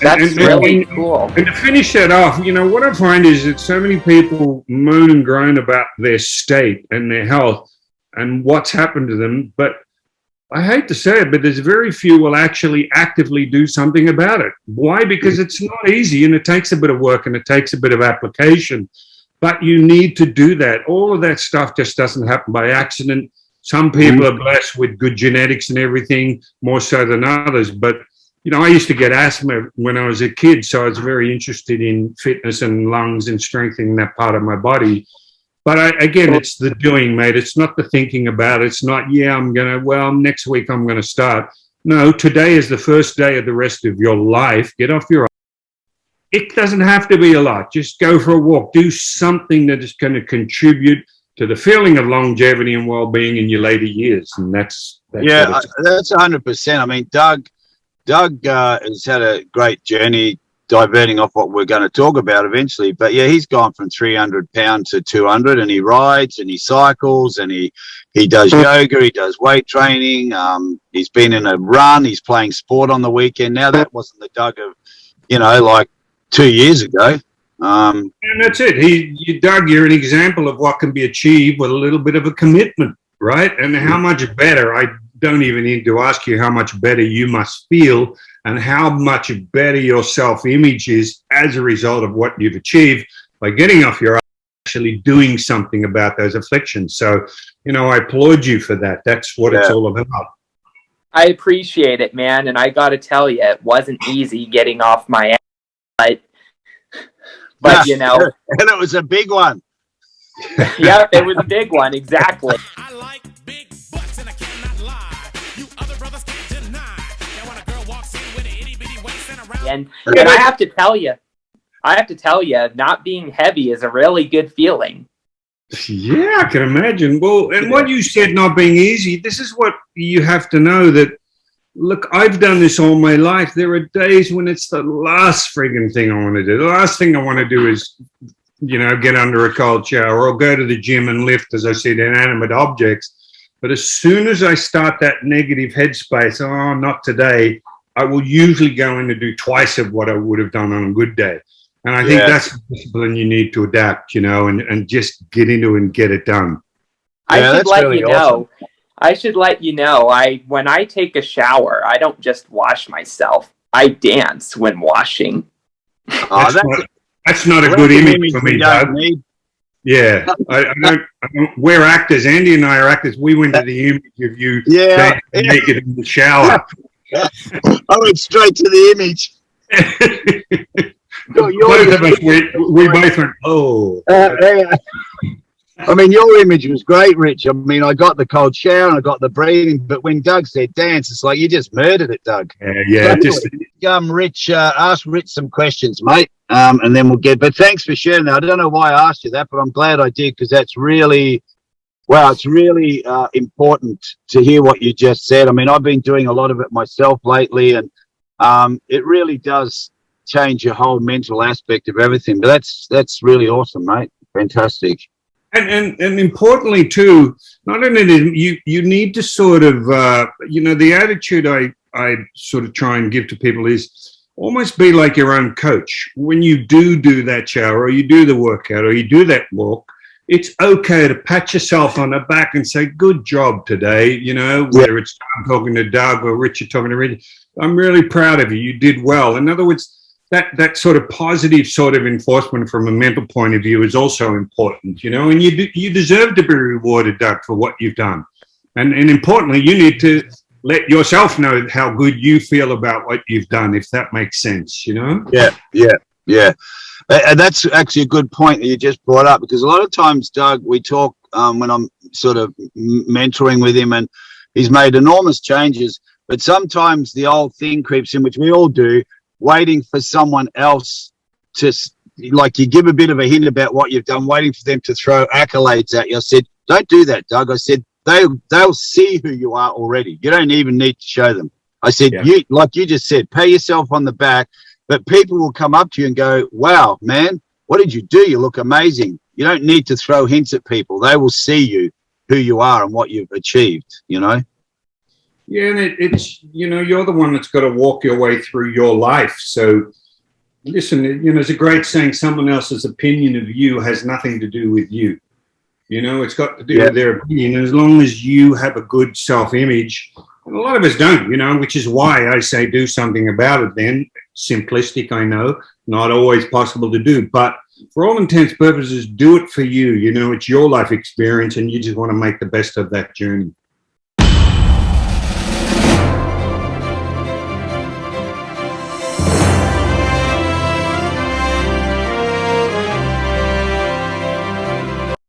That's really cool. And to finish that off, you know, what I find is that so many people moan and groan about their state and their health and what's happened to them. But I hate to say it, but there's very few will actually actively do something about it. Why? Because it's not easy and it takes a bit of work and it takes a bit of application. But you need to do that. All of that stuff just doesn't happen by accident. Some people are blessed with good genetics and everything, more so than others. But, you know, I used to get asthma when I was a kid, so I was very interested in fitness and lungs and strengthening that part of my body. But again, it's the doing, mate. It's not the thinking about it. It's not, next week I'm going to start. No, today is the first day of the rest of your life. Get off your... It doesn't have to be a lot. Just go for a walk. Do something that is going to contribute to the feeling of longevity and well-being in your later years. And that's 100%. I mean, Doug has had a great journey diverting off what we're going to talk about eventually. But, yeah, he's gone from 300 pounds to 200, and he rides and he cycles and he does yoga, he does weight training. He's been in a run. He's playing sport on the weekend. Now, that wasn't the Doug of, like 2 years ago. And that's it. Doug, you're an example of what can be achieved with a little bit of a commitment, right? And how much better, I don't even need to ask you how much better you must feel and how much better your self-image is as a result of what you've achieved by getting off your ass, actually doing something about those afflictions. So, I applaud you for that. That's what it's all about. I appreciate it, man. And I got to tell you, it wasn't easy getting off my ass. But and it was a big one. Yeah, it was a big one, exactly. I like big butts and I cannot lie. You other brothers can't deny. Now when a girl walks in with an itty bitty waist and around. And I have to tell you, not being heavy is a really good feeling. Yeah, I can imagine. Well, and what you said, not being easy, this is what you have to know that. Look, I've done this all my life. There are days when it's the last friggin' thing I want to do. The last thing I want to do is, get under a cold shower or go to the gym and lift, as I said, inanimate objects. But as soon as I start that negative headspace, not today, I will usually go in and do twice of what I would have done on a good day. And I think that's the discipline you need to adapt, and just get into it and get it done. I should let you know. I should let you know, when I take a shower, I don't just wash myself. I dance when washing. That's not a good image for me, Doug. Yeah, I don't. We're actors. Andy and I are actors. We went to the image of you naked in the shower. I went straight to the image. Both of us, we both went, oh. I mean, your image was great, Rich. I mean, I got the cold shower and I got the breathing, but when Doug said dance, it's like you just murdered it, Doug. Yeah. Rich, ask Rich some questions, mate, and then we'll get. But thanks for sharing that. I don't know why I asked you that, but I'm glad I did because that's really, it's really important to hear what you just said. I mean, I've been doing a lot of it myself lately, and it really does change your whole mental aspect of everything. But that's really awesome, mate. Fantastic. And importantly too, not only you need to sort of the attitude I sort of try and give to people is almost be like your own coach. When you do that shower or you do the workout or you do that walk, it's okay to pat yourself on the back and say, good job today, whether it's I'm talking to Doug or Richard talking to Richard, I'm really proud of you. You did well. In other words, that sort of positive sort of enforcement from a mental point of view is also important, and you deserve to be rewarded, Doug, for what you've done. And importantly, you need to let yourself know how good you feel about what you've done, if that makes sense, Yeah. And that's actually a good point that you just brought up, because a lot of times, Doug, we talk when I'm sort of mentoring with him, and he's made enormous changes, but sometimes the old thing creeps in, which we all do, waiting for someone else to, like, you give a bit of a hint about what you've done, waiting for them to throw accolades at you. I said, don't do that, Doug. I said, they'll see who you are already. You don't even need to show them. I said, you, like you just said, pay yourself on the back, but people will come up to you and go, wow, man, what did you do? You look amazing. You don't need to throw hints at people. They will see you, who you are and what you've achieved, Yeah, and it's, you're the one that's got to walk your way through your life. So listen, there's a great saying, someone else's opinion of you has nothing to do with you. It's got to do with their opinion. And as long as you have a good self-image, and a lot of us don't, which is why I say do something about it then. Simplistic, I know, not always possible to do. But for all intents and purposes, do it for you. It's your life experience and you just want to make the best of that journey.